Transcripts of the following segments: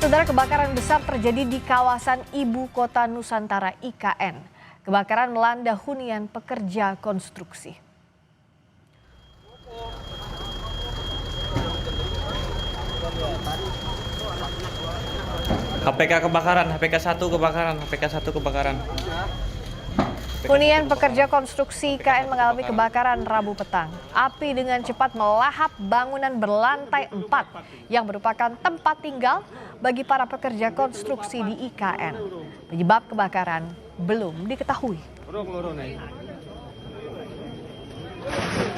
Saudara, kebakaran besar terjadi di kawasan Ibu Kota Nusantara IKN. Kebakaran melanda hunian pekerja konstruksi. HPK kebakaran, HPK 1 kebakaran, HPK 1 kebakaran. Hunian pekerja konstruksi IKN mengalami kebakaran Rabu petang. Api dengan cepat melahap bangunan berlantai 4 yang merupakan tempat tinggal bagi para pekerja konstruksi di IKN. Penyebab kebakaran belum diketahui.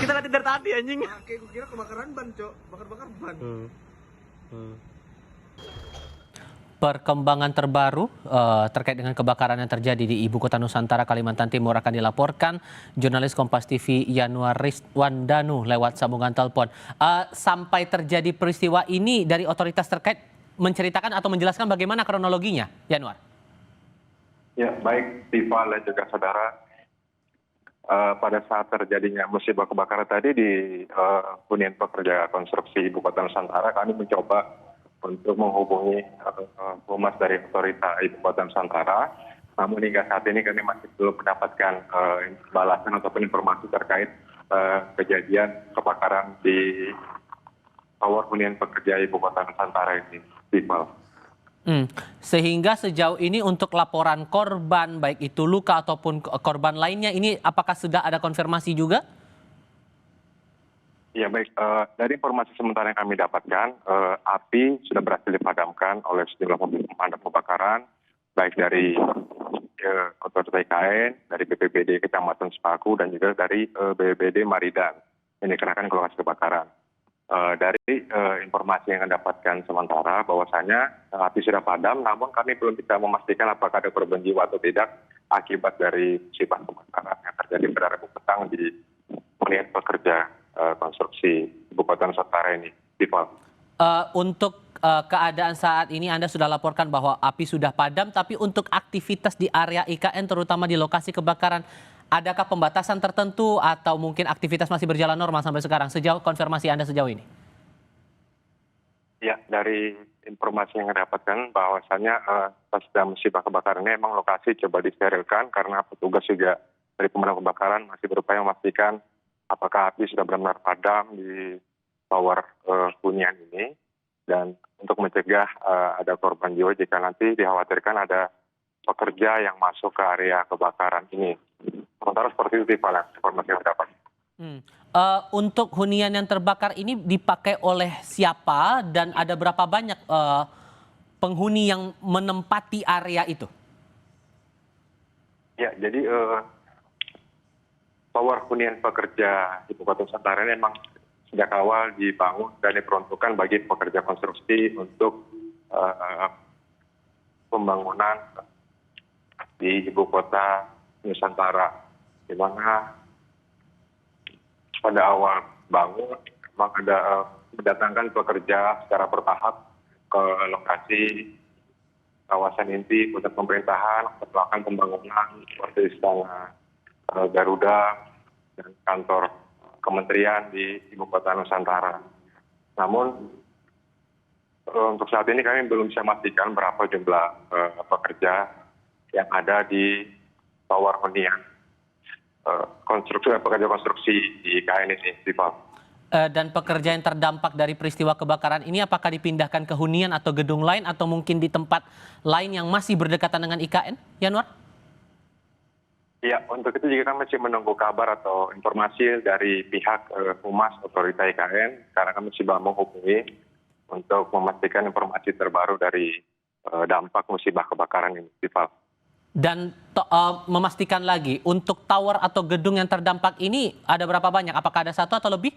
Kita lihat dari tadi anjing. Kayak gue kira kebakaran ban, Cok. Bakar-bakar ban. Perkembangan terbaru terkait dengan kebakaran yang terjadi di Ibu Kota Nusantara, Kalimantan Timur akan dilaporkan jurnalis Kompas TV Yanuar Rizwandanu lewat sambungan telepon. Sampai terjadi peristiwa ini dari otoritas terkait menceritakan atau menjelaskan bagaimana kronologinya, Yanuar? Ya, baik Tifa dan juga saudara. Pada saat terjadinya musibah kebakaran tadi di hunian pekerja konstruksi Ibu Kota Nusantara, kami mencoba untuk menghubungi humas dari otorita Ibu Kota Nusantara. Namun hingga saat ini kami masih belum mendapatkan balasan ataupun informasi terkait kejadian kebakaran di tower hunian pekerja Ibu Kota Nusantara ini. Sehingga sejauh ini untuk laporan korban, baik itu luka ataupun korban lainnya, ini apakah sudah ada konfirmasi juga? Ya baik, dari informasi sementara yang kami dapatkan, api sudah berhasil dipadamkan oleh sejumlah mobil pemadam kebakaran, baik dari otoritas IKN, dari BPBD Kecamatan Sepaku, dan juga dari BPBD Maridan yang dikerahkan ke lokasi kebakaran. Dari informasi yang kami dapatkan sementara, bahwasanya api sudah padam, namun kami belum bisa memastikan apakah ada korban jiwa atau tidak akibat dari musibah kebakaran yang terjadi pada Rabu petang di hunian pekerja konstruksi Ibu Kota Nusantara ini. Untuk keadaan saat ini Anda sudah laporkan bahwa api sudah padam, tapi untuk aktivitas di area IKN terutama di lokasi kebakaran, adakah pembatasan tertentu atau mungkin aktivitas masih berjalan normal sampai sekarang? Sejauh konfirmasi Anda sejauh ini? Ya, dari informasi yang saya dapatkan bahwasannya pasca musibah kebakaran ini memang lokasi coba disterilkan karena petugas juga dari pemadam kebakaran masih berupaya memastikan apakah api sudah benar-benar padam di tower hunian ini, dan untuk mencegah ada korban jiwa jika nanti dikhawatirkan ada pekerja yang masuk ke area kebakaran ini. Sementara seperti itu informasi yang dapat. Untuk hunian yang terbakar ini dipakai oleh siapa dan ada berapa banyak penghuni yang menempati area itu? Ya, jadi tower hunian pekerja Ibu Kota Nusantara ini memang sejak awal dibangun dan diperuntukkan bagi pekerja konstruksi untuk pembangunan di Ibu Kota Nusantara, di mana pada awal bangun memang ada mendatangkan pekerja secara bertahap ke lokasi kawasan inti pusat pemerintahan, melakukan pembangunan seperti istana Garuda dan kantor kementerian di Ibu Kota Nusantara. Namun untuk saat ini kami belum bisa memastikan berapa jumlah pekerja yang ada di tower hunian pekerja konstruksi di IKN ini, Dan pekerja yang terdampak dari peristiwa kebakaran ini apakah dipindahkan ke hunian atau gedung lain atau mungkin di tempat lain yang masih berdekatan dengan IKN, Yanuar? Ya, untuk itu juga kami masih menunggu kabar atau informasi dari pihak humas otorita IKN, karena kami masih belum menghubungi untuk memastikan informasi terbaru dari dampak musibah kebakaran ini. Dan memastikan lagi, untuk tower atau gedung yang terdampak ini ada berapa banyak? Apakah ada satu atau lebih?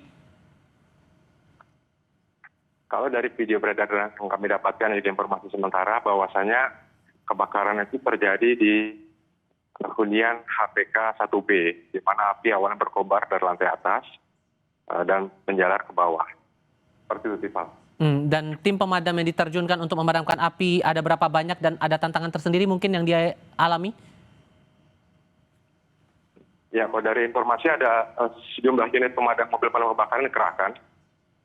Kalau dari video beredar yang kami dapatkan, ini informasi sementara bahwasanya kebakaran itu terjadi di hunian HPK 1B, di mana api awalnya berkobar dari lantai atas dan menjalar ke bawah. Seperti itu, Tiffal. Dan tim pemadam yang diterjunkan untuk memadamkan api ada berapa banyak dan ada tantangan tersendiri mungkin yang dia alami? Ya, kalau dari informasi ada sejumlah unit pemadam mobil pemadam kebakaran dikerahkan,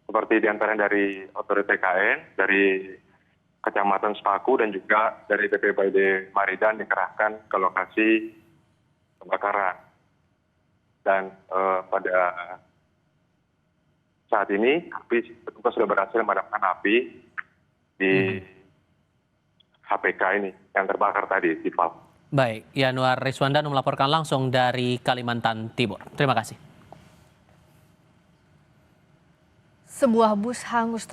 seperti diantaranya dari otoritas IKN, dari Kecamatan Sepaku dan juga dari BPBD Maridan dikerahkan ke lokasi kebakaran. Dan pada saat ini petugas sudah berhasil memadamkan api di HPK ini yang terbakar tadi di Val. Baik, Yanuar Riswandanu melaporkan langsung dari Kalimantan Timur. Terima kasih. Sebuah bus hangus